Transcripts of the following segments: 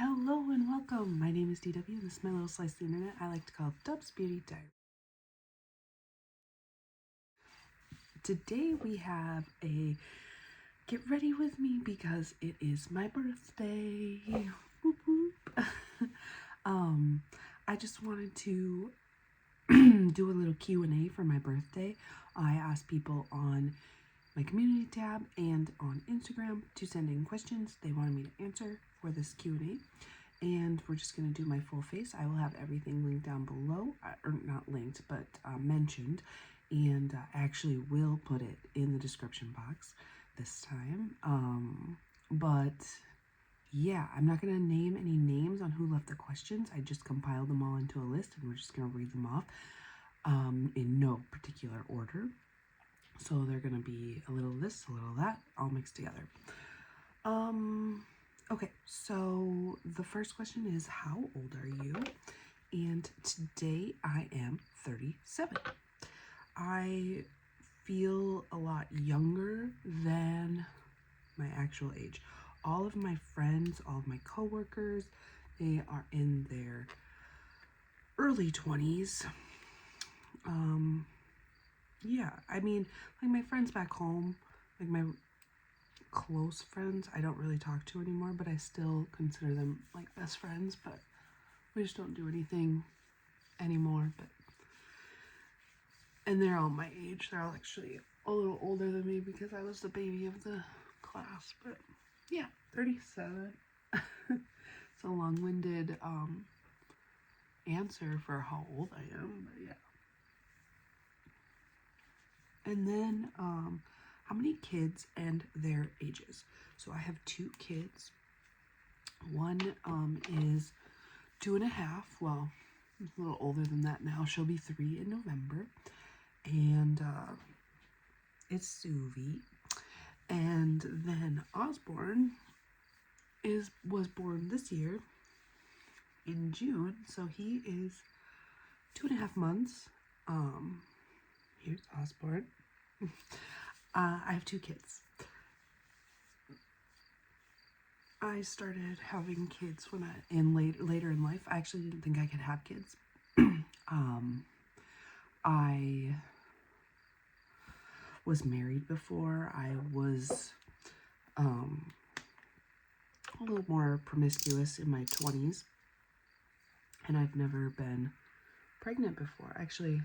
Hello and welcome. My name is DW and this is my little slice of the internet I like to call Dub's Beauty Diary. Today we have a get ready with me because it is my birthday. Whoop, whoop. I just wanted to do a little Q&A for my birthday. I asked people on my community tab and on Instagram to send in questions they wanted me to answer for this Q&A, and we're just going to do my full face. I will have everything linked down below, or not linked, but mentioned, and actually will put it in the description box this time. But yeah, I'm not going to name any names on who left the questions. I just compiled them all into a list, and we're just going to read them off in no particular order. So they're going to be a little this, a little that, all mixed together. Okay, so the first question is, how old are you? And today I am 37. I feel a lot younger than my actual age. All of my friends, all of my coworkers, they are in their early 20s. Yeah, I mean, like my friends back home, like my close friends, I don't really talk to anymore, but I still consider them like best friends, but we just don't do anything anymore. And they're all my age. They're all actually a little older than me because I was the baby of the class, but yeah, 37. It's a long-winded answer for how old I am, but yeah. And then how many kids and their ages? So I have 2 kids. One is 2.5. Well, a little older than that now. She'll be 3 in November. And it's Suvi. And then Osborne was born this year in June. So he is 2.5 months. Here's Osborne. I have 2 kids. I started having kids when later in life. I actually didn't think I could have kids. I was married before. I was a little more promiscuous in my 20s, and I've never been pregnant before. Actually,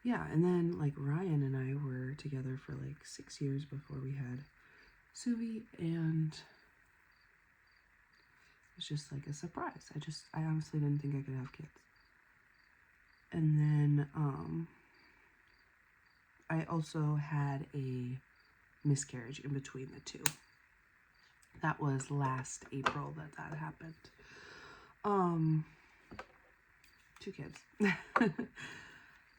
yeah, and then like Ryan and I were together for like 6 years before we had Suvi, and it was just like a surprise. I honestly didn't think I could have kids. And then I also had a miscarriage in between the 2. That was last April that happened. 2 kids.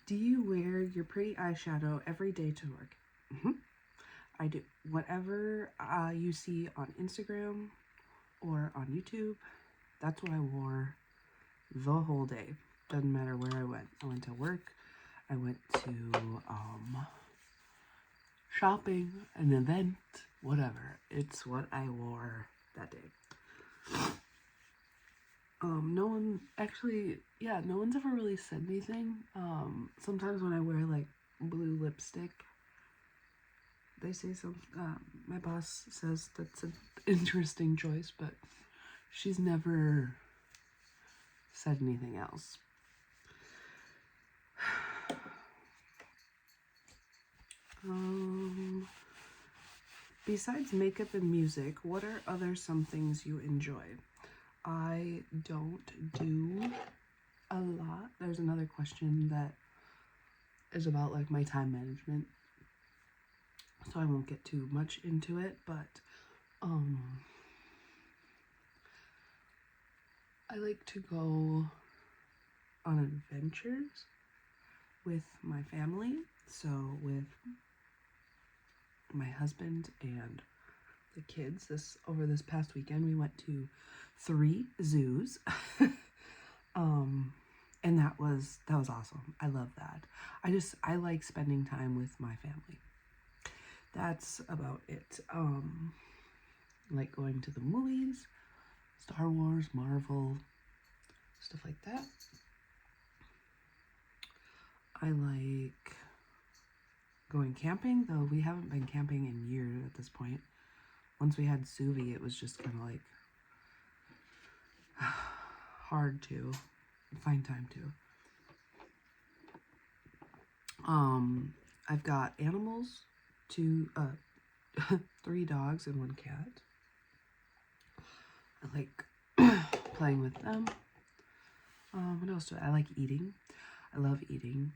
Do you wear your pretty eyeshadow every day to work? I do. Whatever you see on Instagram or on YouTube, that's what I wore the whole day. Doesn't matter where I went. I went to work. I went to shopping, an event, whatever. It's what I wore that day. No one actually, yeah, no one's ever really said anything. Sometimes when I wear like blue lipstick, they say my boss says that's an interesting choice, but she's never said anything else. Besides makeup and music, what are some things you enjoy? I don't do a lot. There's another question that is about like my time management, so I won't get too much into it, but I like to go on adventures with my family. So with my husband and the kids, over this past weekend we went to 3 zoos. And that was awesome. I love that. I like spending time with my family. That's about it. I like going to the movies, Star Wars, Marvel, stuff like that. I like going camping, though we haven't been camping in years at this point. Once we had Suvi, it was just kind of like hard to find time to. I've got animals, 3 dogs and 1 cat. I like playing with them. What else do I like? Eating. I love eating.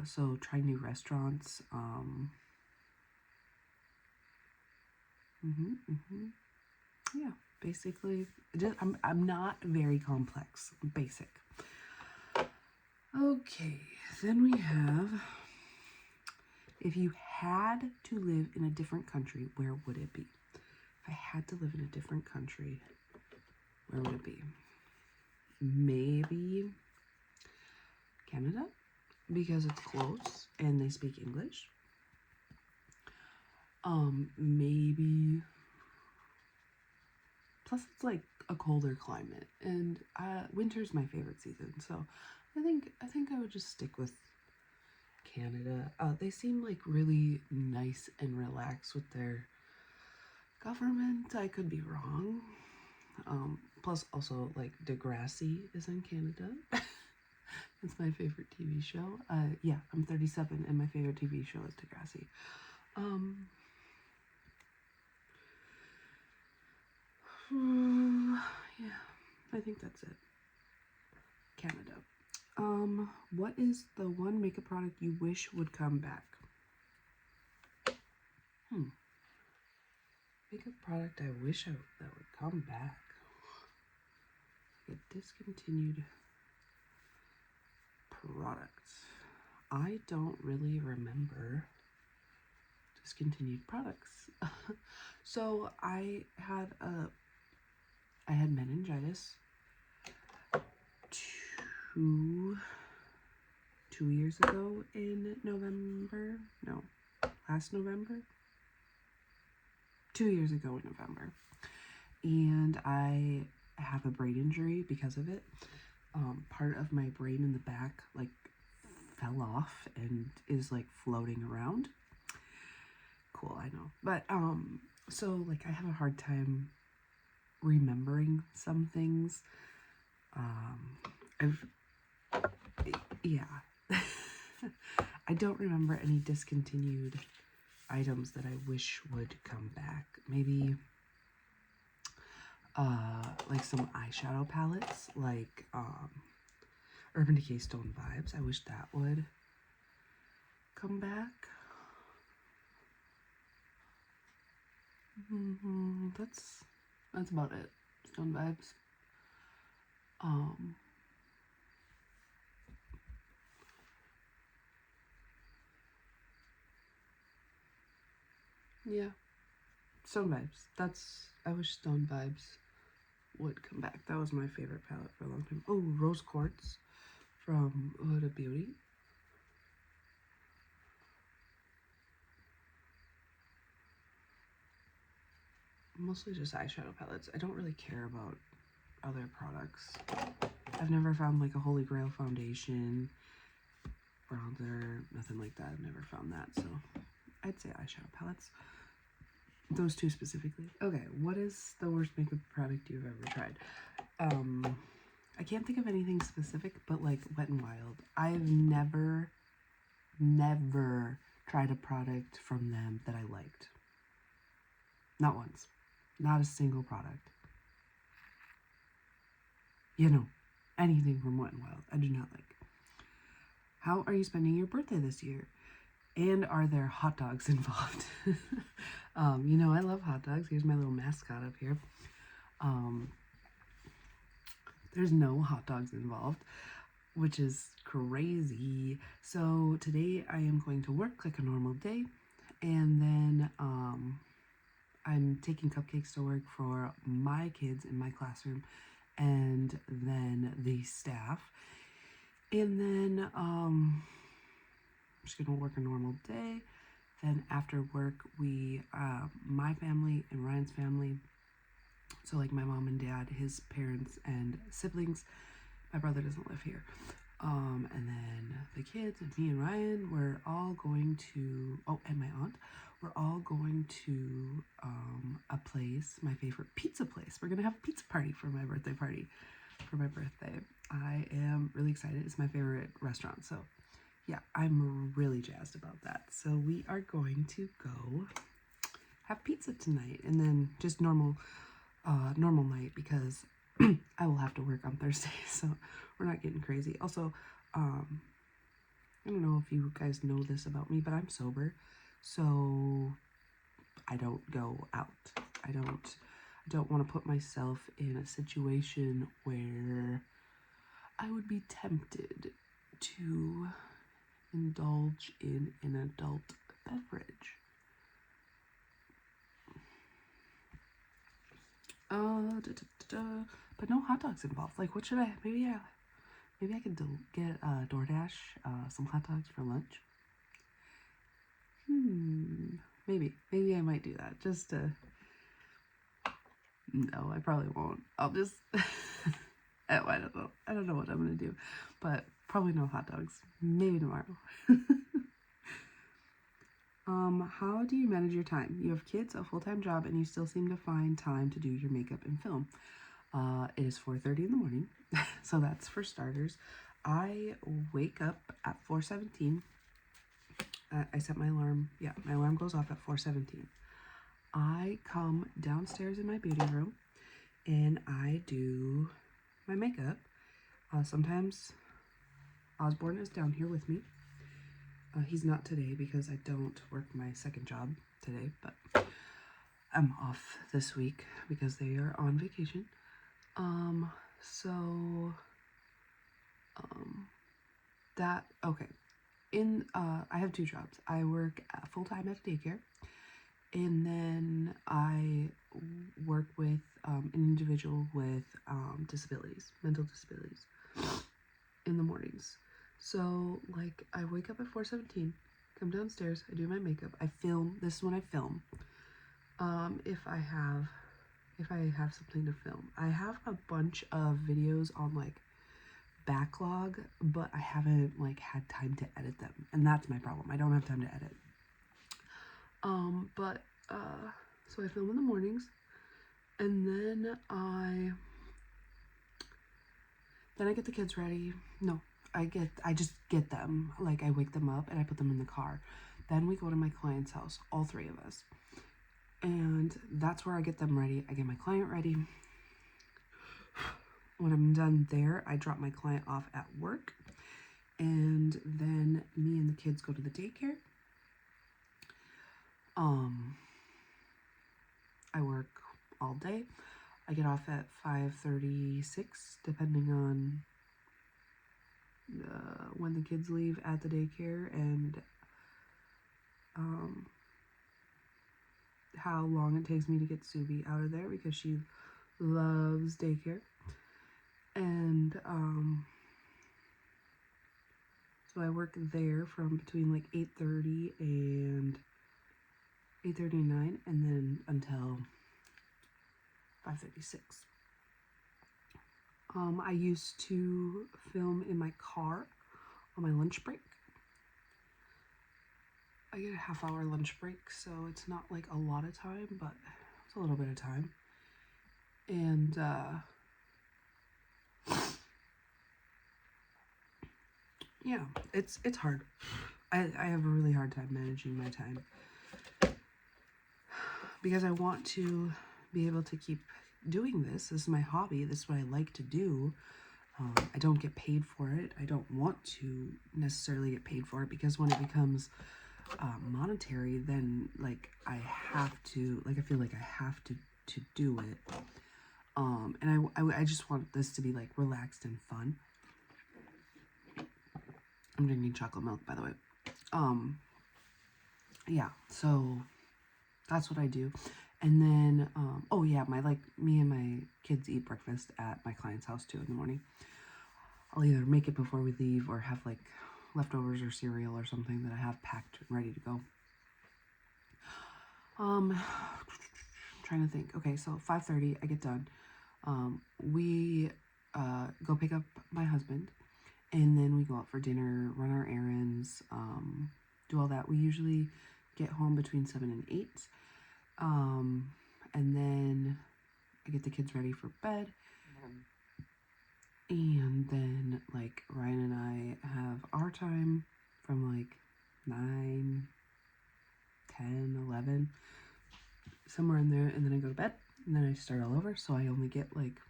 So trying new restaurants. Yeah, basically, I'm not very complex. Basic. Okay, then we have, if you had to live in a different country, where would it be? If I had to live in a different country, where would it be? Maybe Canada, because it's close and they speak English. Maybe, plus it's like a colder climate, and winter's my favorite season, so I think I would just stick with Canada. They seem like really nice and relaxed with their government. I could be wrong. Plus also like Degrassi is in Canada. It's my favorite TV show. Yeah, I'm 37 and my favorite TV show is Degrassi. Yeah, I think that's it. Canada. What is the one makeup product you wish would come back? Makeup product I wish that would come back. A discontinued product. I don't really remember discontinued products. So I had meningitis two years ago in November. No, last November. 2 years ago in November. And I have a brain injury because of it. Part of my brain in the back like fell off and is like floating around. Cool, I know. But so like I have a hard time remembering some things. I don't remember any discontinued items that I wish would come back. Maybe like some eyeshadow palettes, like Urban Decay Stone Vibes. I wish that would come back. That's about it. Stone Vibes. Yeah, Stone Vibes. I wish Stone Vibes would come back. That was my favorite palette for a long time. Oh, Rose Quartz from Huda Beauty. Mostly just eyeshadow palettes. I don't really care about other products. I've never found like a Holy Grail foundation, bronzer, nothing like that. I've never found that, so I'd say eyeshadow palettes. Those 2 specifically. Okay, what is the worst makeup product you've ever tried? I can't think of anything specific, but like Wet n Wild. I've never tried a product from them that I liked. Not once. Not a single product. You know, anything from Wet n Wild I do not like. How are you spending your birthday this year? And are there hot dogs involved? You know, I love hot dogs. Here's my little mascot up here. There's no hot dogs involved, which is crazy. So today I am going to work like a normal day, and then I'm taking cupcakes to work for my kids in my classroom, and then the staff. And then I'm just gonna work a normal day. Then after work, we, my family and Ryan's family, so like my mom and dad, his parents and siblings, my brother doesn't live here. And then the kids and me and Ryan, we're all going to, oh, and my aunt, we're all going to a place, my favorite pizza place. We're going to have a pizza party for my birthday party, for my birthday. I am really excited. It's my favorite restaurant. So yeah, I'm really jazzed about that. So we are going to go have pizza tonight, and then just normal night, because I will have to work on Thursday, so we're not getting crazy. Also, I don't know if you guys know this about me, but I'm sober, so I don't go out. I don't want to put myself in a situation where I would be tempted to indulge in an adult beverage. But no hot dogs involved. Like, what should I? Maybe I could get DoorDash some hot dogs for lunch. Maybe I might do that. Just to. No, I probably won't. I'll just. I don't know. I don't know what I'm gonna do, but probably no hot dogs. Maybe tomorrow. How do you manage your time? You have kids, a full-time job, and you still seem to find time to do your makeup and film. It is 4:30 in the morning, so that's for starters. I wake up at 4:17. I set my alarm. Yeah, my alarm goes off at 4:17. I come downstairs in my beauty room, and I do my makeup. Sometimes Osborne is down here with me. He's not today because I don't work my second job today, but I'm off this week because they are on vacation. Okay. I have two jobs. I work full-time at a daycare, and then I work with an individual with disabilities, mental disabilities, in the mornings. So, like, I wake up at 4:17, come downstairs, I do my makeup, I film. This is when I film. If I have something to film. I have a bunch of videos on, like, backlog, but I haven't, like, had time to edit them, and that's my problem. I don't have time to edit. So I film in the mornings, and then I get the kids ready. No, I just get them, like, I wake them up and I put them in the car. Then we go to my client's house, all three of us, and that's where I get them ready. I get my client ready. When I'm done there, I drop my client off at work, and then me and the kids go to the daycare. I work all day. I get off at 5:36, depending on when the kids leave at the daycare and how long it takes me to get Subi out of there, because she loves daycare. And so I work there from between like 8:30 and 8:39, and then until 5:36. I used to film in my car on my lunch break. I get a half-hour lunch break, so it's not like a lot of time, but it's a little bit of time. And yeah, it's hard. I have a really hard time managing my time, because I want to be able to keep doing this. This is my hobby. This is what I like to do. I don't get paid for it. I don't want to necessarily get paid for it, because when it becomes monetary, then like I have to, like, I feel like I have to do it. And I just want this to be like relaxed and fun. I'm drinking chocolate milk, by the way. Yeah, so that's what I do. And then, oh yeah, me and my kids eat breakfast at my client's house too in the morning. I'll either make it before we leave or have like leftovers or cereal or something that I have packed and ready to go. Trying to think. Okay, so 5:30 I get done. We go pick up my husband, and then we go out for dinner, run our errands, do all that. We usually get home between 7 and 8. And then I get the kids ready for bed. And then, like, Ryan and I have our time from, like, 9, 10, 11, somewhere in there. And then I go to bed. And then I start all over. So I only get, like,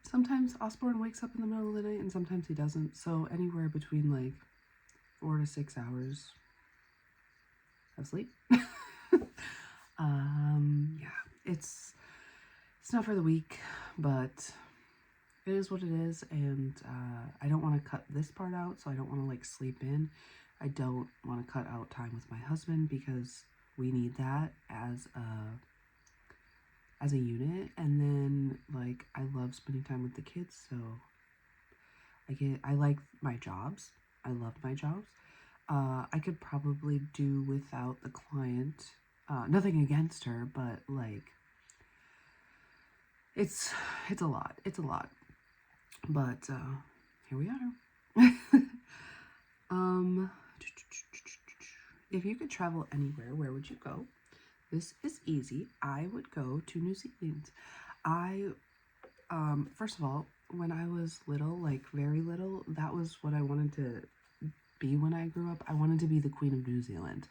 sometimes Osborne wakes up in the middle of the night and sometimes he doesn't. So anywhere between, like, 4 to 6 hours of sleep. Yeah, it's not for the week, but it is what it is. And I don't want to cut this part out, so I don't want to, like, sleep in. I don't want to cut out time with my husband because we need that as a unit. And then, like, I love spending time with the kids, so I like my jobs. I love my jobs. I could probably do without the client. Nothing against her, but, like, it's a lot. It's a lot. But here we are. If you could travel anywhere, where would you go? This is easy. I would go to New Zealand. First of all, when I was little, like very little, that was what I wanted to be when I grew up. I wanted to be the Queen of New Zealand.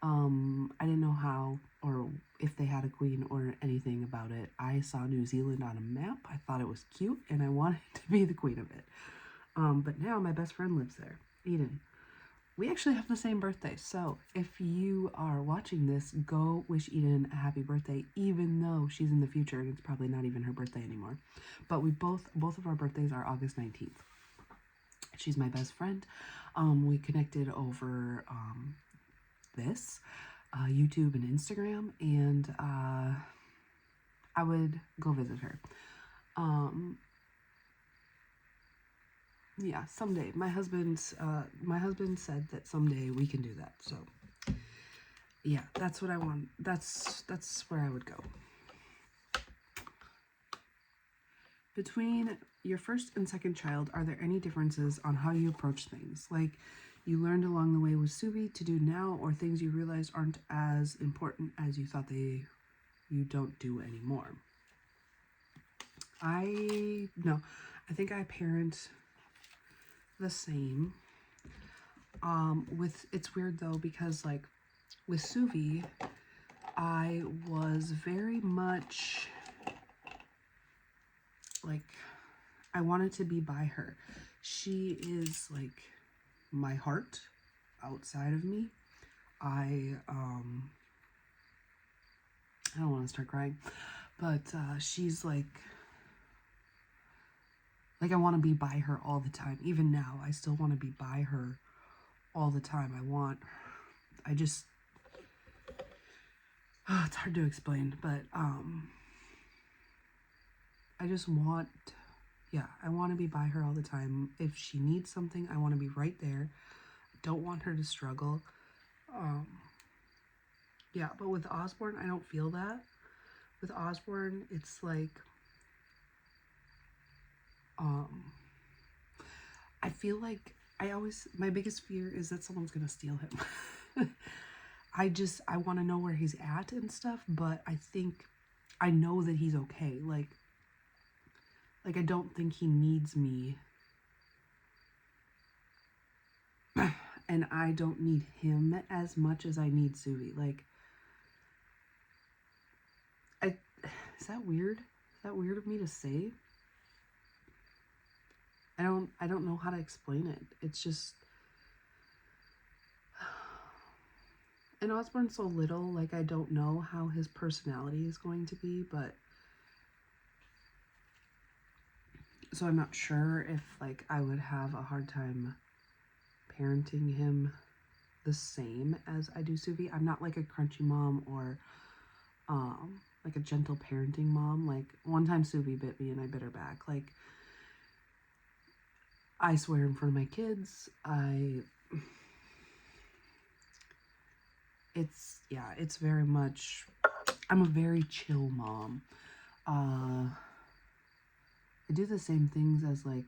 I didn't know how or if they had a queen or anything about it. I saw New Zealand on a map. I thought it was cute and I wanted to be the queen of it. But now my best friend lives there, Eden. We actually have the same birthday. So if you are watching this, go wish Eden a happy birthday, even though she's in the future and it's probably not even her birthday anymore. But we both of our birthdays are August 19th. She's my best friend. We connected over this YouTube and Instagram, and I would go visit her. Yeah, someday. My husband said that someday we can do that. So yeah, that's what I want. That's where I would go. Between your first and second child, are there any differences on how you approach things? Like you learned along the way with Suvi to do now, or things you realized aren't as important as you thought you don't do anymore? I think I parent the same. It's weird though, because like with Suvi, I was very much like, I wanted to be by her. She is like my heart outside of me. I don't want to start crying, but she's like I want to be by her all the time. Even now, I still want to be by her all the time. It's hard to explain, but I just want, I want to be by her all the time. If she needs something, I want to be right there. I don't want her to struggle. But with Osborne, I don't feel that. With Osborne, it's like, I feel like my biggest fear is that someone's going to steal him. I want to know where he's at and stuff, but I know that he's okay. Like I don't think he needs me. And I don't need him as much as I need Suvi. Like, is that weird? Is that weird of me to say? I don't know how to explain it. It's just, and Osborne's so little, like I don't know how his personality is going to be, but so I'm not sure if like I would have a hard time parenting him the same as I do Suvi. I'm not like a crunchy mom or like a gentle parenting mom. Like one time Suvi bit me and I bit her back. Like I swear in front of my kids. it's very much, I'm a very chill mom. I do the same things as like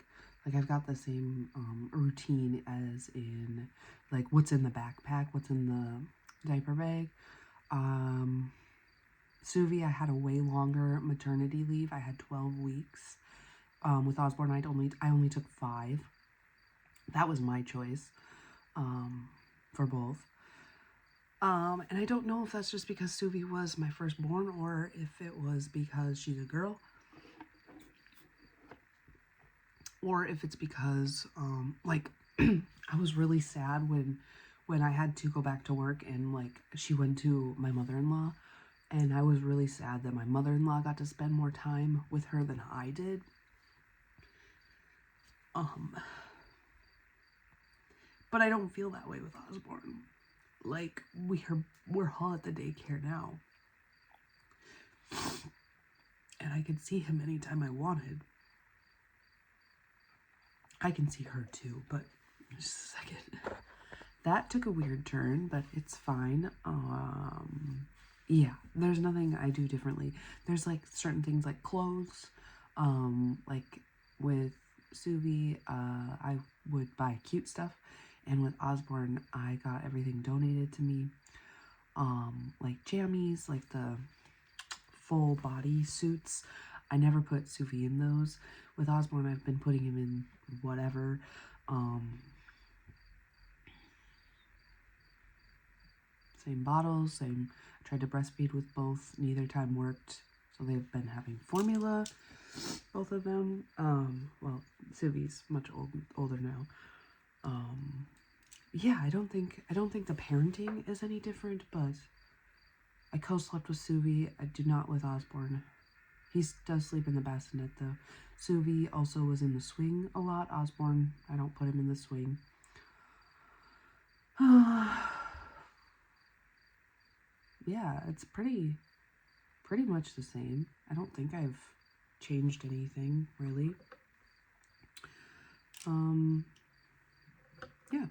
I've got the same routine as in like what's in the backpack, what's in the diaper bag. Suvi, I had a way longer maternity leave. I had 12 weeks. With Osborne, I only took 5. That was my choice for both. And I don't know if that's just because Suvi was my firstborn or if it was because she's a girl. Or if it's because, like, I was really sad when I had to go back to work and, like, she went to my mother-in-law. And I was really sad that my mother-in-law got to spend more time with her than I did. But I don't feel that way with Osborne. Like, we're all at the daycare now. And I could see him anytime I wanted. I can see her too, but just a second. That took a weird turn, but it's fine. Yeah, there's nothing I do differently. There's like certain things like clothes. Like with Suvi, I would buy cute stuff. And with Osborne, I got everything donated to me. Like jammies, like the full body suits. I never put Suvi in those. With Osborne, I've been putting him in whatever. Same bottles, same. I tried to breastfeed with both. Neither time worked. So they've been having formula, both of them. Well, Suvi's much older now. Yeah, I don't think the parenting is any different, but I co-slept with Suvi. I do not with Osborne. He does sleep in the bassinet though. Suvi also was in the swing a lot. Osborne, I don't put him in the swing. Yeah, it's pretty much the same. I don't think I've changed anything really. Yeah.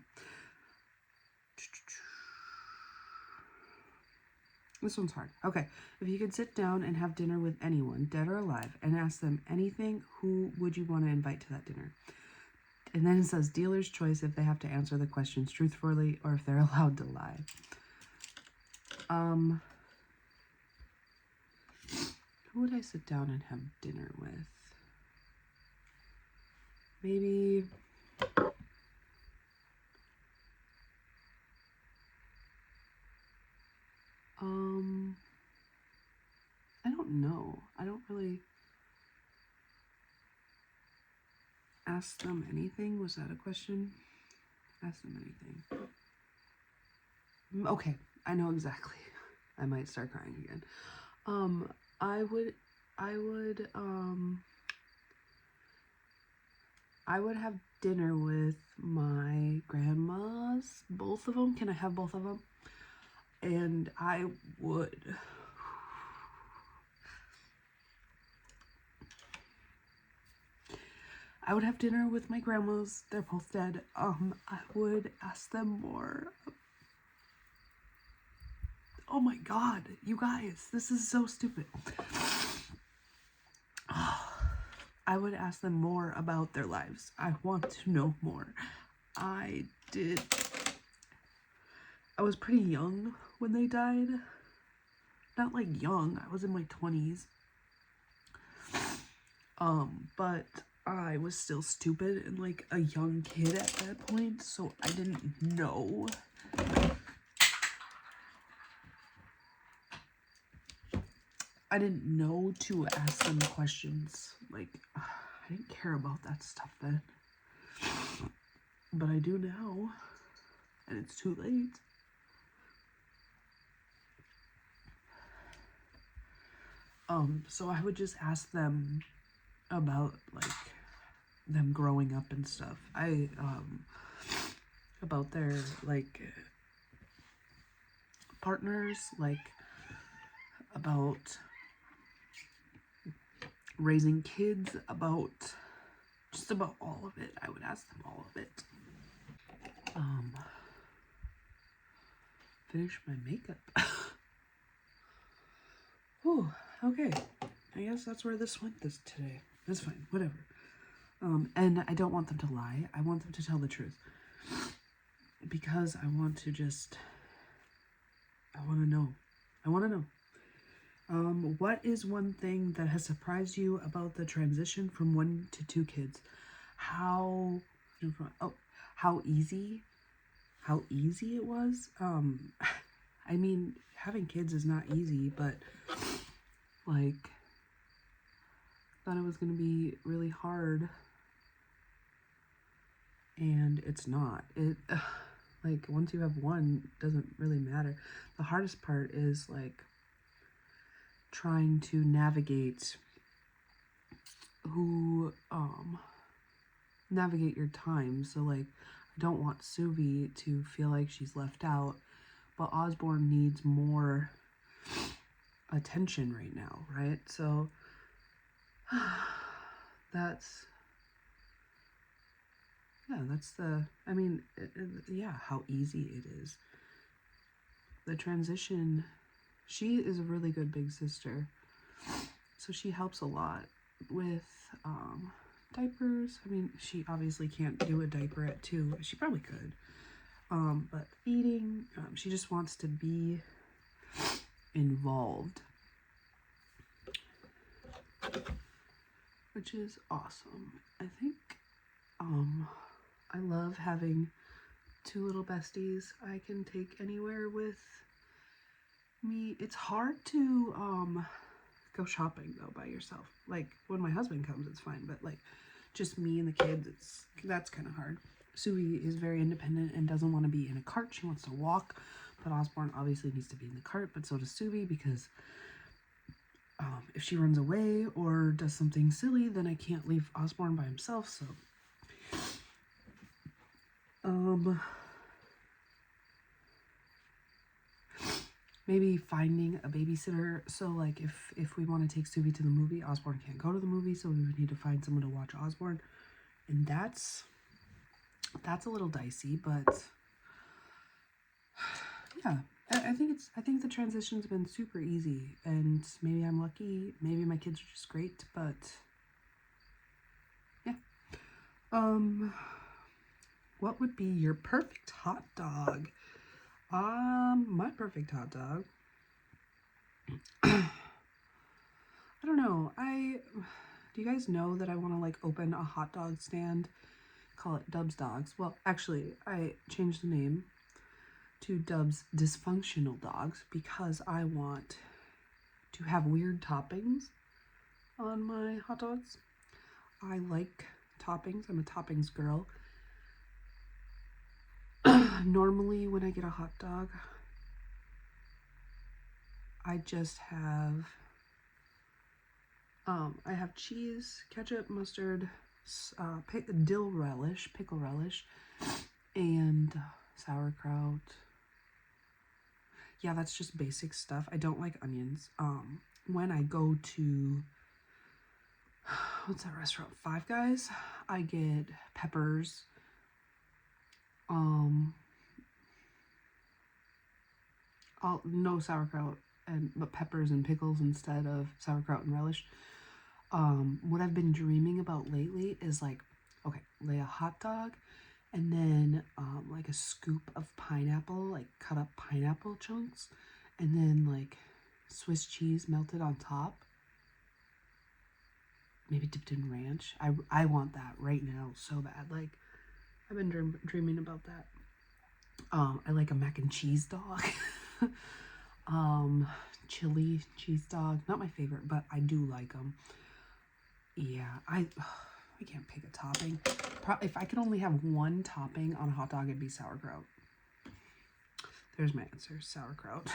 This one's hard. Okay. If you could sit down and have dinner with anyone, dead or alive, and ask them anything, who would you want to invite to that dinner? And then it says dealer's choice if they have to answer the questions truthfully or if they're allowed to lie. Who would I sit down and have dinner with? Maybe I don't know. I don't really ask them anything. Was that a question? Ask them anything. Okay, I know exactly. I might start crying again. I would have dinner with my grandmas, both of them. Can I have both of them? And I would have dinner with my grandmas. They're both dead. I would ask them more. Oh my god, you guys, this is so stupid. I would ask them more about their lives. I want to know more. I was pretty young when they died. Not like young, I was in my 20s. But I was still stupid and like a young kid at that point, so I didn't know. I didn't know to ask them questions. Like, I didn't care about that stuff then. But I do now. And it's too late. So I would just ask them about, like, them growing up and stuff. About their, like, partners, like, about raising kids, about just about all of it. I would ask them all of it. finish my makeup. Oh, okay. I guess that's where this went today. That's fine, whatever. And I don't want them to lie. I want them to tell the truth. Because I want to just, I want to know. I want to know. What is one thing that has surprised you about the transition from 1 to 2 kids? How easy it was. I mean, having kids is not easy, but like, I thought it was going to be really hard, and it's not. Like, once you have one, it doesn't really matter. The hardest part is like trying to navigate navigate your time. So like, I don't want Suvi to feel like she's left out, but Osborne needs more attention right now, right? So that's how easy it is. The transition, she is a really good big sister, so she helps a lot with diapers. I mean, she obviously can't do a diaper at 2. She probably could. But feeding, she just wants to be involved, which is awesome. I think I love having 2 little besties I can take anywhere with me. It's hard to go shopping though by yourself. Like, when my husband comes, it's fine, but like just me and the kids, that's kind of hard. Suvi is very independent and doesn't want to be in a cart. She wants to walk, but Osborne obviously needs to be in the cart, but so does Suvi, because if she runs away or does something silly, then I can't leave Osborne by himself. So maybe finding a babysitter. So like, if we want to take Suvi to the movie, Osborne can't go to the movie, so we would need to find someone to watch Osborne, and that's a little dicey. But yeah, I think the transition's been super easy, and maybe I'm lucky, maybe my kids are just great, but yeah. What would be your perfect hot dog? My perfect hot dog, I don't know. Do you guys know that I want to like open a hot dog stand, call it Dub's Dogs? Well, actually, I changed the name to Dub's Dysfunctional Dogs because I want to have weird toppings on my hot dogs. I like toppings. I'm a toppings girl. Normally when I get a hot dog, I just have I have cheese, ketchup, mustard, dill relish, pickle relish, and sauerkraut. Yeah, that's just basic stuff. I don't like onions. When I go to, what's that restaurant? Five Guys, I get peppers, no sauerkraut, but peppers and pickles instead of sauerkraut and relish. What I've been dreaming about lately is like, okay, lay a hot dog and then like a scoop of pineapple, like cut up pineapple chunks, and then like Swiss cheese melted on top, maybe dipped in ranch. I want that right now so bad. Like, I've been dreaming about that. I like a mac and cheese dog. Chili cheese dog, not my favorite, but I do like them. Yeah, I can't pick a topping. If I could only have one topping on a hot dog, it'd be sauerkraut. There's my answer, sauerkraut.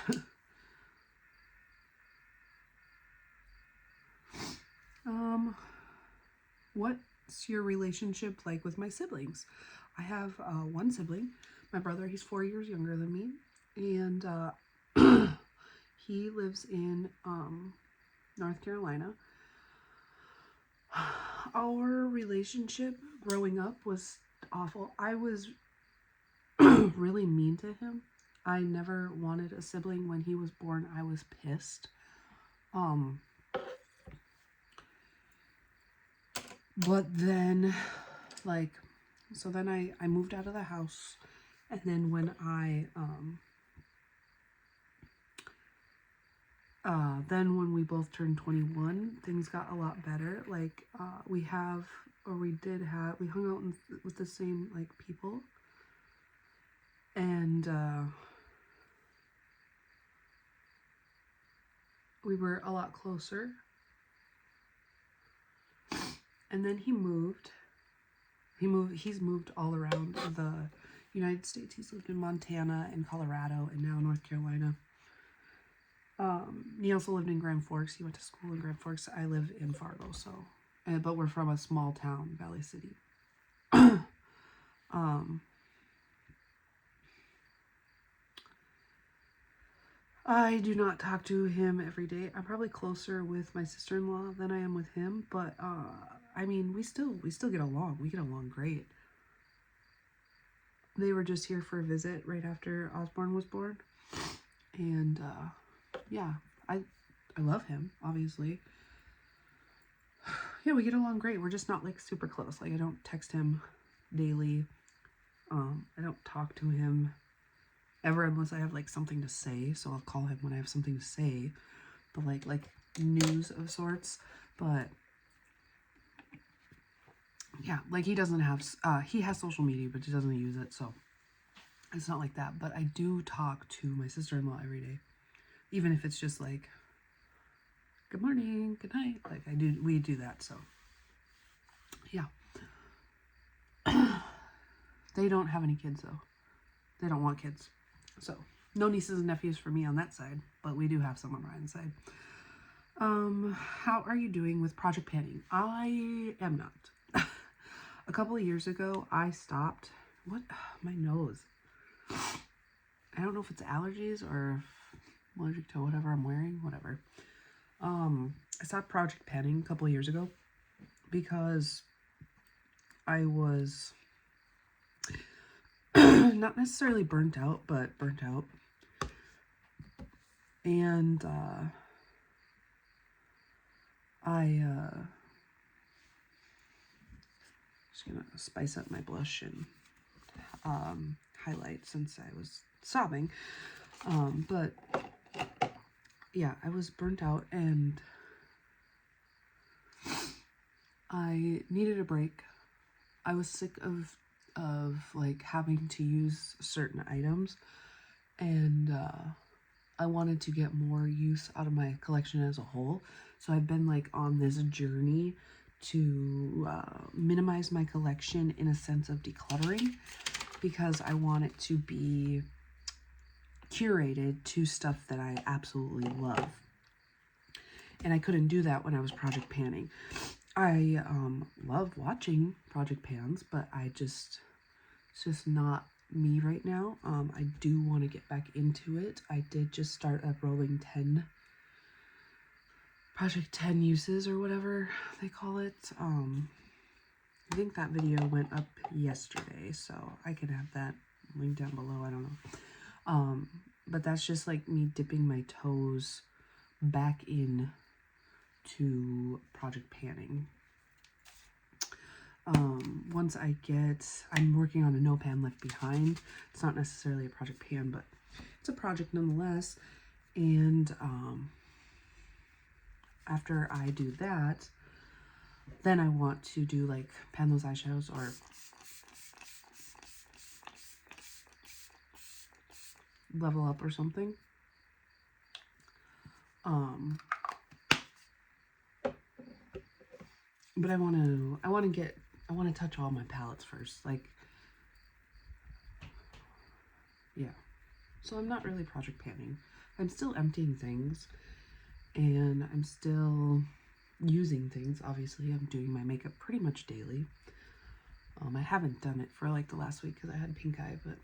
What's your relationship like with my siblings? I have one sibling, my brother. He's 4 years younger than me, and he lives in North Carolina. Our relationship growing up was awful. I was really mean to him. I never wanted a sibling. When he was born, I was pissed. But then, like, so then I moved out of the house, and then when then when we both turned 21, things got a lot better. Like, we hung out with the same, like, people. And, we were a lot closer. And then he's moved all around the United States. He's lived in Montana and Colorado and now North Carolina. He also lived in Grand Forks. He went to school in Grand Forks. I live in Fargo, so, but we're from a small town, Valley City. I do not talk to him every day. I'm probably closer with my sister-in-law than I am with him, but I mean, we still get along. We get along great. They were just here for a visit right after Osborne was born, and yeah, I love him, obviously. Yeah, we get along great. We're just not, like, super close. Like, I don't text him daily. I don't talk to him ever unless I have, like, something to say. So I'll call him when I have something to say, but like news of sorts. But yeah, like, he doesn't have, he has social media, but he doesn't use it, so it's not like that. But I do talk to my sister-in-law every day, even if it's just like, good morning, good night. Like, we do that. So yeah. They don't have any kids, though. They don't want kids. So no nieces and nephews for me on that side, but we do have some on Ryan's side. How are you doing with project panning? I am not. A couple of years ago, I stopped. What? My nose. I don't know if it's allergies or I'm allergic to whatever I'm wearing, whatever. I stopped project panning a couple of years ago because I was not necessarily burnt out, but burnt out. And just gonna spice up my blush and highlight since I was sobbing. But yeah, I was burnt out and I needed a break. I was sick of like having to use certain items, and I wanted to get more use out of my collection as a whole. So I've been, like, on this journey to minimize my collection in a sense of decluttering, because I want it to be curated to stuff that I absolutely love. And I couldn't do that when I was project panning. I love watching project pans, but it's just not me right now. I do want to get back into it. I did just start a rolling 10 project 10 uses or whatever they call it. I think that video went up yesterday, so I can have that linked down below. I don't know. But that's just like me dipping my toes back in to project panning. Once I'm working on a no pan left behind. It's not necessarily a project pan, but it's a project nonetheless. And after I do that, then I want to do, like, pan those eyeshadows or level up or something. But I want to touch all my palettes first. Like, yeah. So I'm not really project panning. I'm still emptying things, and I'm still using things. Obviously, I'm doing my makeup pretty much daily. I haven't done it for, like, the last week because I had pink eye, but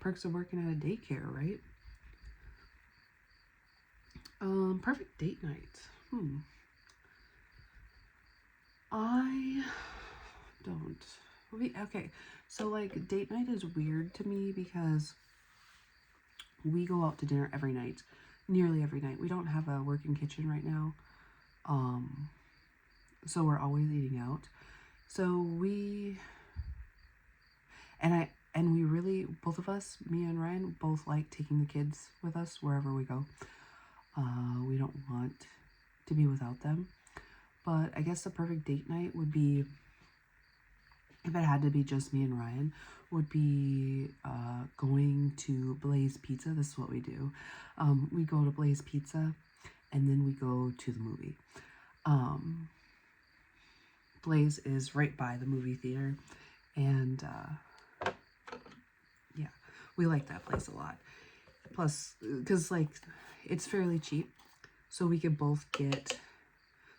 perks of working at a daycare, right? Perfect date night. I don't. Okay, so, like, date night is weird to me because we go out to dinner every night, nearly every night. We don't have a working kitchen right now, so we're always eating out. So we really, both of us, me and Ryan, both like taking the kids with us wherever we go. We don't want to be without them. But I guess the perfect date night would be, if it had to be just me and Ryan, would be going to Blaze Pizza. This is what we do. We go to Blaze Pizza, and then we go to the movie. Blaze is right by the movie theater, and yeah, we like that place a lot. Plus, because like it's fairly cheap, so we could both get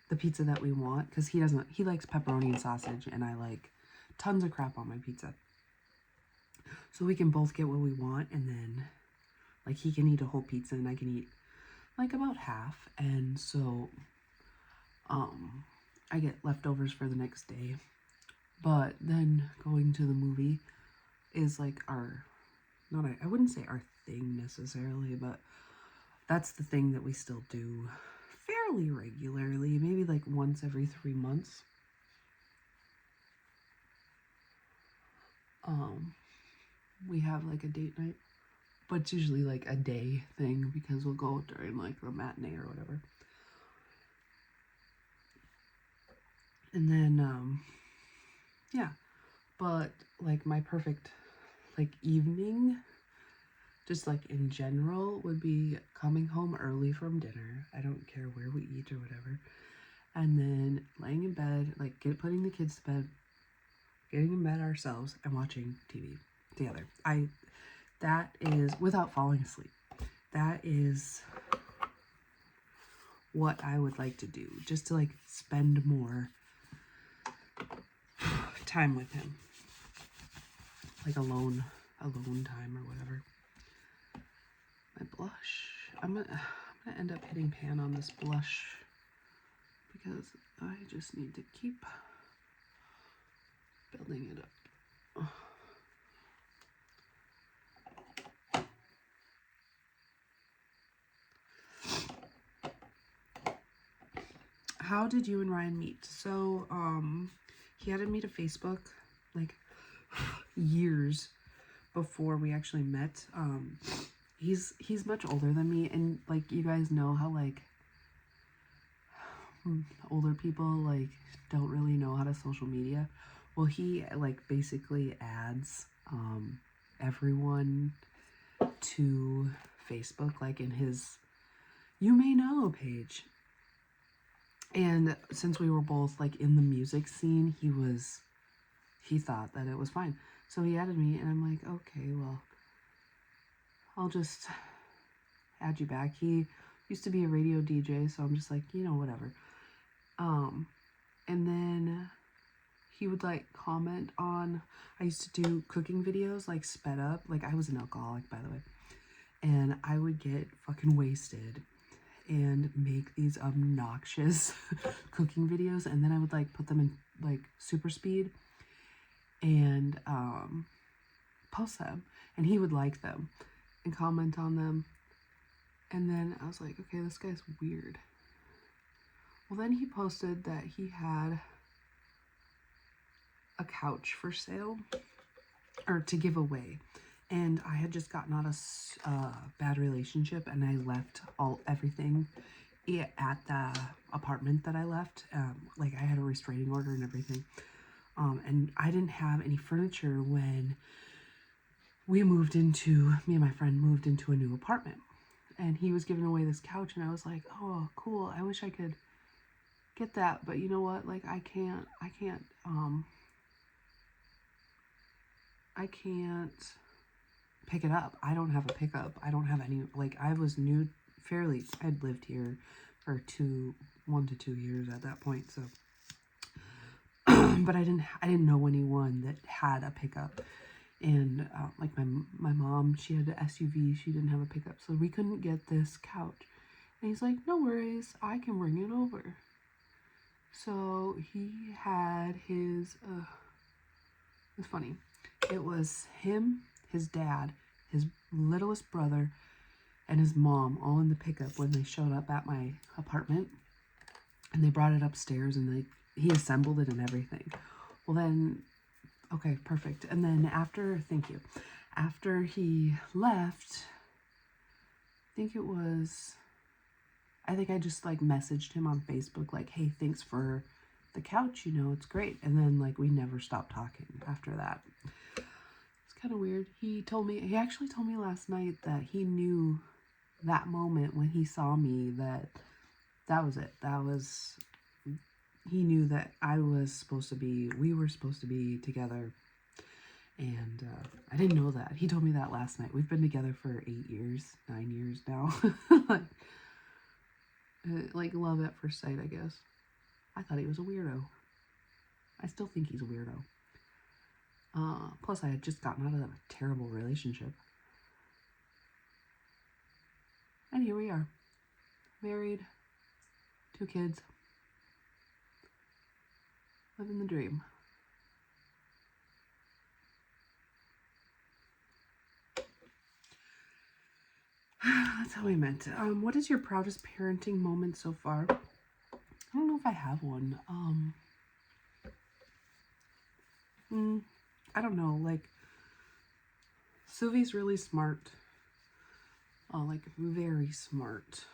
the pizza that we want, because he likes pepperoni and sausage, and I like tons of crap on my pizza. So we can both get what we want, and then like he can eat a whole pizza and I can eat like about half, and so I get leftovers for the next day. But then going to the movie is like I wouldn't say our thing necessarily, but that's the thing that we still do fairly regularly, maybe like once every 3 months. We have like a date night, but it's usually like a day thing because we'll go during like the matinee or whatever. And then yeah, but like my perfect like evening, just like in general, would be coming home early from dinner. I don't care where we eat or whatever. And then laying in bed, like putting the kids to bed, getting in bed ourselves, and watching TV together. That is, without falling asleep, that is what I would like to do, just to like spend more time with him, like alone time or whatever. My blush, I'm gonna end up hitting pan on this blush because I just need to keep building it up. How did you and Ryan meet? So, he added me to Facebook like years before we actually met. He's much older than me, and like you guys know how like older people like don't really know how to social media. Well, he like basically adds everyone to Facebook, like in his "you may know" page. And since we were both like in the music scene, he thought that it was fine. So he added me, and I'm like, okay, well, I'll just add you back. He used to be a radio DJ, so I'm just like, whatever. And then he would like comment on, I used to do cooking videos, like sped up. Like I was an alcoholic, by the way. And I would get fucking wasted and make these obnoxious cooking videos, and then I would like put them in like super speed and post them, and he would like them and comment on them. And then I was like, okay, this guy's weird. Well, then he posted that he had a couch for sale or to give away, and I had just gotten out of a bad relationship, and I left everything at the apartment that I left. Like I had a restraining order and everything. And I didn't have any furniture when me and my friend moved into a new apartment. And he was giving away this couch, and I was like, oh, cool. I wish I could get that, but you know what? Like I can't pick it up. I don't have a pickup. I don't have any, like I was new, I'd lived here for 1 to 2 years at that point. So, but I didn't know anyone that had a pickup. And like my mom, she had an SUV. She didn't have a pickup, so we couldn't get this couch. And he's like, no worries, I can bring it over. So he had his, it was funny. It was him, his dad, his littlest brother, and his mom all in the pickup when they showed up at my apartment, and they brought it upstairs, and he assembled it and everything. Well then, okay, perfect. And then thank you, after he left, I think I just like messaged him on Facebook like, hey, thanks for the couch, it's great. And then like we never stopped talking after that. It's kind of weird. He actually told me last night that he knew that moment when he saw me that was it. He knew that we were supposed to be together. And I didn't know that. He told me that last night. We've been together for 9 years now. like love at first sight, I guess. I thought he was a weirdo. I still think he's a weirdo. Plus, I had just gotten out of a terrible relationship. And here we are. Married. 2 kids. Living the dream. That's how we met. What is your proudest parenting moment so far? I don't know if I have one. I don't know. Like, Sylvie's really smart. Like, very smart.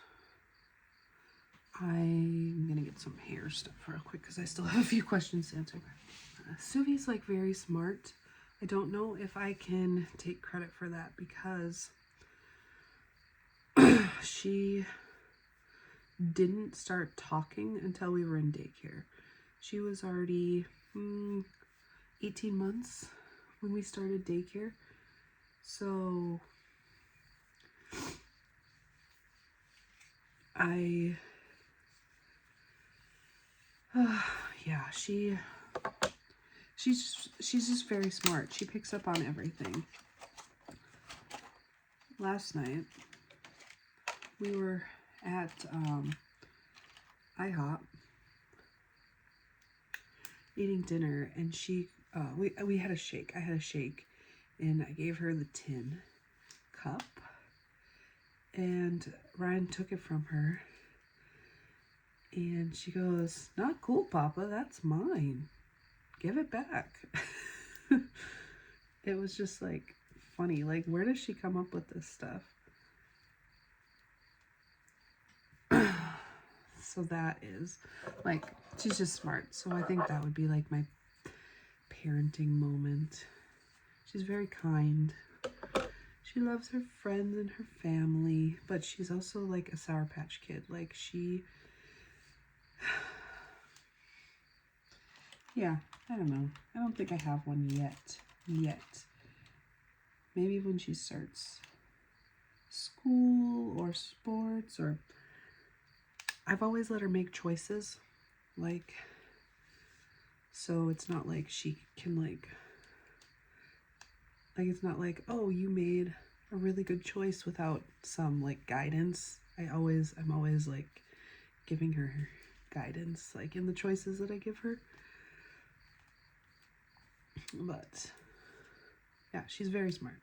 I'm gonna get some hair stuff real quick because I still have a few questions to answer. Sylvie's like very smart. I don't know if I can take credit for that because she didn't start talking until we were in daycare. She was already 18 months when we started daycare. So yeah, she's just very smart. She picks up on everything. Last night we were at IHOP eating dinner, and we had a shake. I had a shake, and I gave her the tin cup, and Ryan took it from her, and she goes, "Not cool, Papa, that's mine. Give it back." It was just like funny. Like, where does she come up with this stuff? So that is like, she's just smart. So I think that would be like my parenting moment. She's very kind. She loves her friends and her family, but she's also like a Sour Patch Kid. Like, yeah, I don't know. I don't think I have one yet. Maybe when she starts school or sports, or I've always let her make choices, like, so it's not like she can like it's not like, oh, you made a really good choice without some like guidance. I'm always like giving her guidance, like in the choices that I give her. But yeah, she's very smart.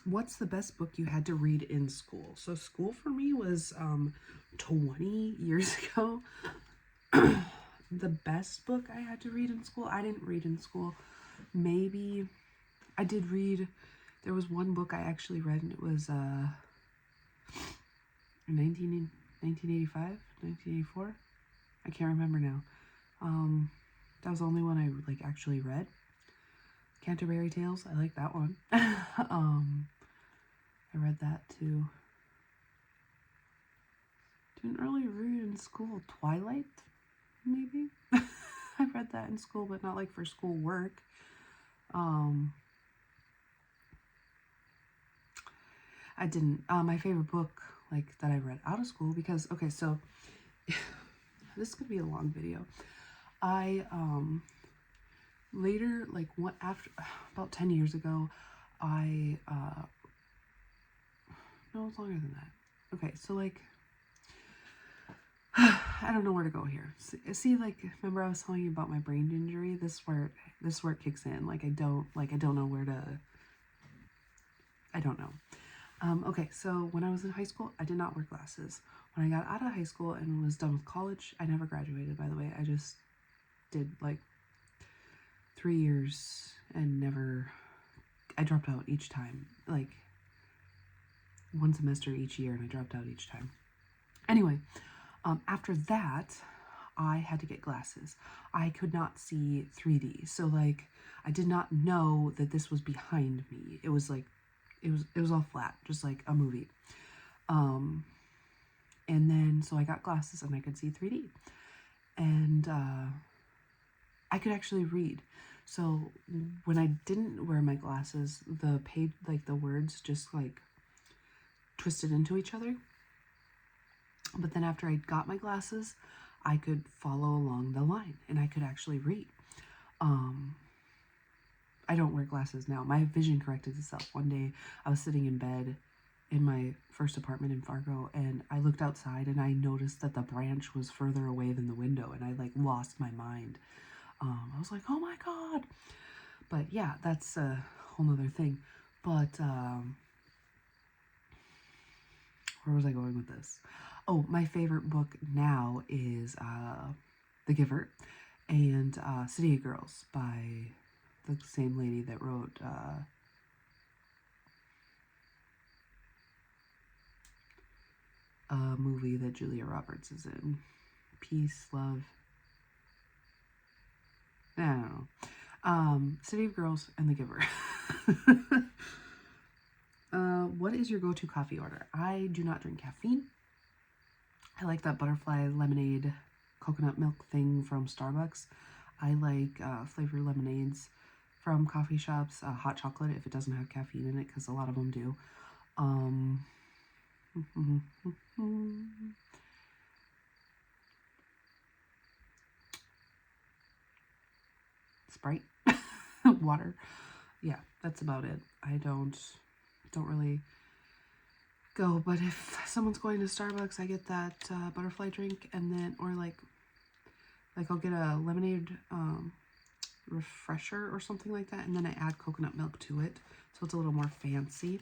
What's the best book you had to read in school? So school for me was 20 years ago. The best book I had to read in school, I didn't read in school. Maybe I did read, there was one book I actually read, and it was 1985, 1984. I can't remember now. That was the only one I like actually read. Canterbury Tales, I like that one. I read that too. Didn't really read in school. Twilight, maybe? I read that in school, but not like for school work. I didn't. My favorite book, like, that I read out of school, because, okay, so this could be a long video. I, later, like, about 10 years ago, no, it's longer than that. Okay, so, like, I don't know where to go here. See, like, remember I was telling you about my brain injury? This is where it kicks in. Like, I don't know where to, I don't know. Okay, so when I was in high school, I did not wear glasses. When I got out of high school and was done with college, I never graduated, by the way. I just did, like, 3 years and never, I dropped out each time. Like, one semester each year, and I dropped out each time. Anyway, after that, I had to get glasses. I could not see 3D, so like I did not know that this was behind me. It was like it was all flat, just like a movie. And then so I got glasses and I could see 3D, and I could actually read. So when I didn't wear my glasses, the page, like the words, just like twisted into each other. But then after I got my glasses, I could follow along the line and I could actually read. I don't wear glasses now. My vision corrected itself. One day I was sitting in bed in my first apartment in Fargo, and I looked outside and I noticed that the branch was further away than the window, and I like lost my mind. I was like, oh my God. But yeah, that's a whole nother thing. But where was I going with this? Oh, my favorite book now is The Giver and City of Girls by the same lady that wrote a movie that Julia Roberts is in. Peace, Love. I don't know. City of Girls and The Giver. What is your go-to coffee order? I do not drink caffeine. I like that butterfly lemonade coconut milk thing from Starbucks. I like flavored lemonades from coffee shops. Hot chocolate if it doesn't have caffeine in it, because a lot of them do. Sprite, water. Yeah, that's about it. I don't really go, but if someone's going to Starbucks, I get that butterfly drink, and then or like I'll get a lemonade refresher or something like that, and then I add coconut milk to it, so it's a little more fancy.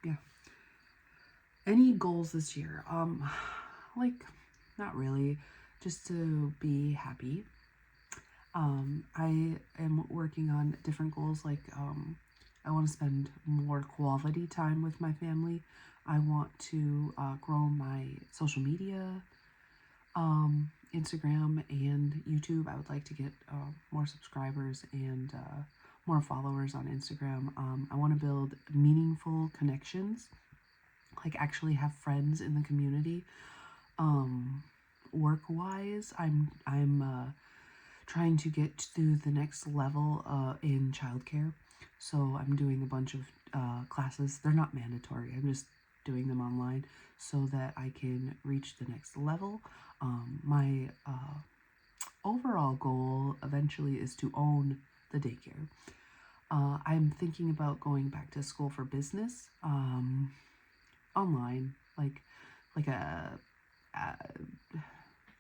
Yeah. Any goals this year? Like, not really, just to be happy. I am working on different goals, like I want to spend more quality time with my family. I want to grow my social media, Instagram and YouTube. I would like to get more subscribers and more followers on Instagram. I want to build meaningful connections, like actually have friends in the community. Work-wise, I'm trying to get to the next level in childcare. So I'm doing a bunch of classes. They're not mandatory. I'm just doing them online so that I can reach the next level. My overall goal eventually is to own the daycare. I'm thinking about going back to school for business, online, like a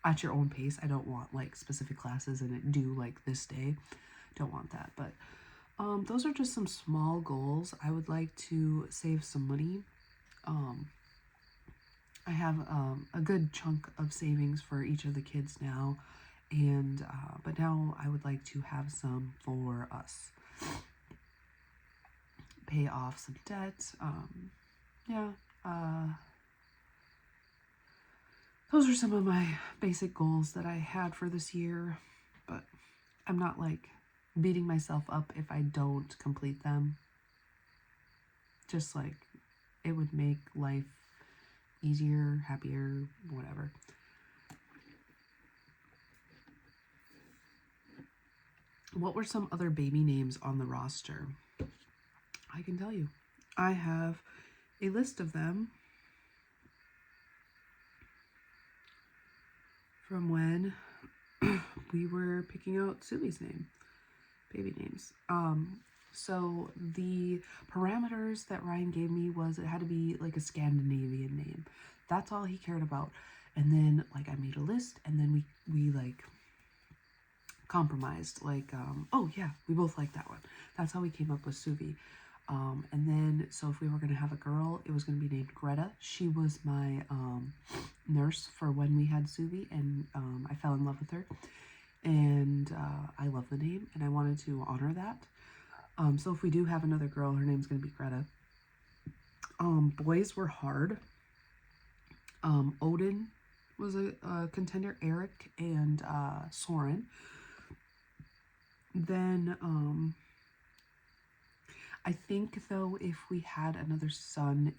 at your own pace. I don't want like specific classes and it due like this day. Don't want that. But those are just some small goals. I would like to save some money. I have a good chunk of savings for each of the kids now, and but now I would like to have some for us. Pay off some debt. Yeah. Those are some of my basic goals that I had for this year, but I'm not like beating myself up if I don't complete them. Just like it would make life easier, happier, whatever. What were some other baby names on the roster? I can tell you. I have a list of them from when we were picking out Sui's name, baby names. So the parameters that Ryan gave me was it had to be like a Scandinavian name. That's all he cared about. And then like I made a list, and then we like compromised, like oh yeah, we both like that one. That's how we came up with Suvi. And then so if we were gonna have a girl, it was gonna be named Greta. She was my nurse for when we had Suvi, and I fell in love with her, and I love the name, and I wanted to honor that. So if we do have another girl, her name's gonna be Greta. Boys were hard. Odin was a contender, Eric and Soren. Then I think though if we had another son,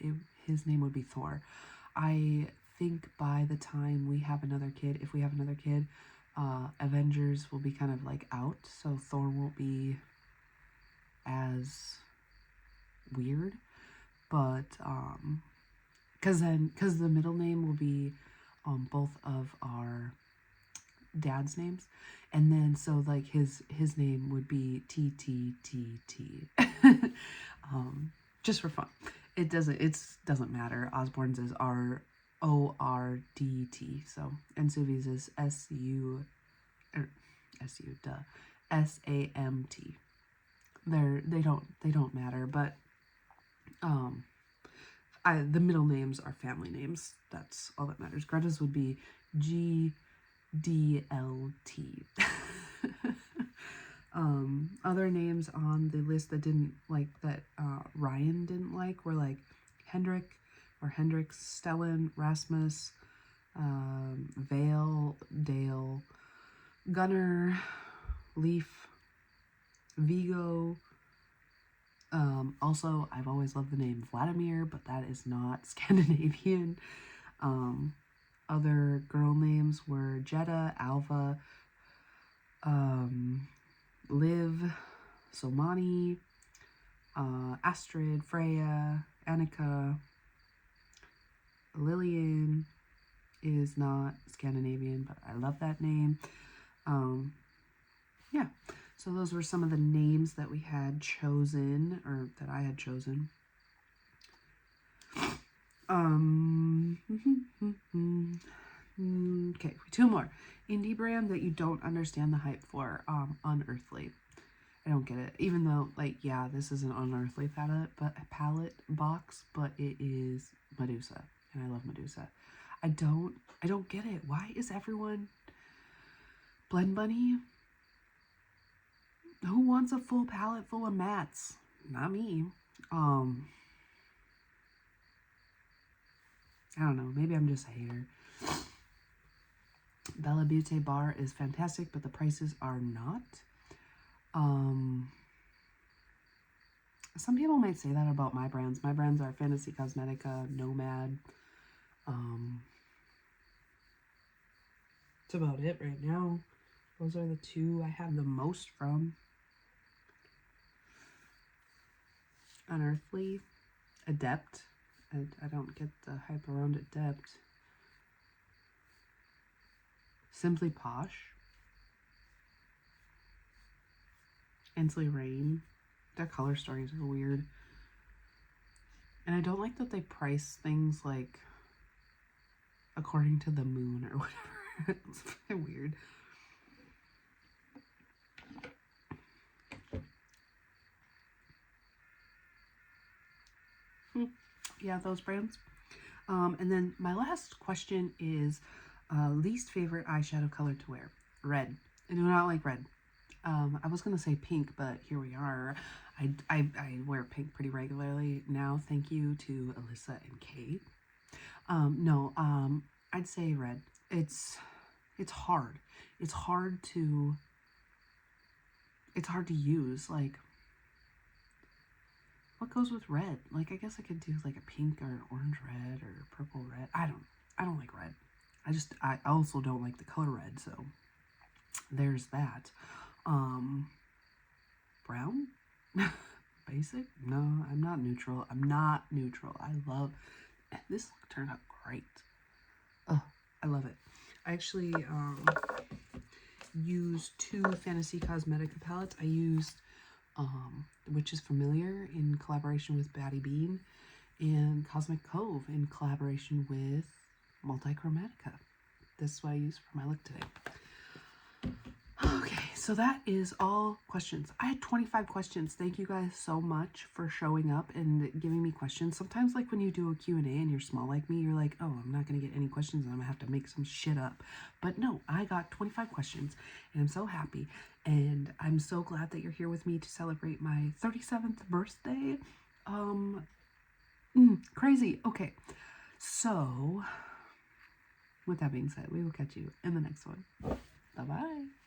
his name would be Thor. I think by the time we have another kid, if we have another kid, Avengers will be kind of like out, so Thor won't be as weird. But because the middle name will be both of our dad's names, and then so like his name would be TTTT. Just for fun. It doesn't matter. Osborne's is RORDT. So, and Suvi's is SAMT. They don't matter, but the middle names are family names. That's all that matters. Greta's would be GDLT. Other names on the list that didn't like, that Ryan didn't like, were like Hendrik or Hendrix, Stellan, Rasmus, Vale, Dale, Gunnar, Leaf, Vigo. Also, I've always loved the name Vladimir, but that is not Scandinavian. Other girl names were Jetta, Alva, Liv, Somani, Astrid, Freya, Annika. Lillian is not Scandinavian, but I love that name. Yeah, so those were some of the names that we had chosen, or that I had chosen. Okay, 2 more. Indie brand that you don't understand the hype for. Unearthly. I don't get it. Even though, like, yeah, this is an Unearthly palette box, but it is Medusa, and I love Medusa. I don't get it. Why is everyone Blend Bunny? Who wants a full palette full of mattes? Not me. I don't know. Maybe I'm just a hater. Bella Beauty bar is fantastic, but the prices are not. Some people might say that about my brands. My brands are Fantasy Cosmetica, Nomad. That's about it right now. Those are the 2 I have the most from. Unearthly, Adept. I don't get the hype around Adept. Simply Posh. Inslee Rain. Their color stories are weird. And I don't like that they price things like according to the moon or whatever. It's kind of weird. Yeah, those brands. And then my last question is least favorite eyeshadow color to wear. Red. I do not like red. I was going to say pink, but here we are. I wear pink pretty regularly now. Thank you to Alyssa and Kate. No, I'd say red. It's hard. It's hard to use. Like, what goes with red? Like, I guess I could do like a pink or orange red or purple red. I don't like red. I also don't like the color red, so there's that. Brown? Basic? No, I'm not neutral. I love, this look turned out great. Oh, I love it. I actually used 2 Fantasy Cosmetica palettes. I used Witch is Familiar in collaboration with Batty Bean, and Cosmic Cove in collaboration with Multichromatica. This is what I use for my look today. Okay, so that is all questions. I had 25 questions. Thank you guys so much for showing up and giving me questions. Sometimes, like when you do a Q&A and you're small like me, you're like, oh, I'm not going to get any questions and I'm going to have to make some shit up. But no, I got 25 questions and I'm so happy. And I'm so glad that you're here with me to celebrate my 37th birthday. Crazy. Okay, so with that being said, we will catch you in the next one. Bye-bye.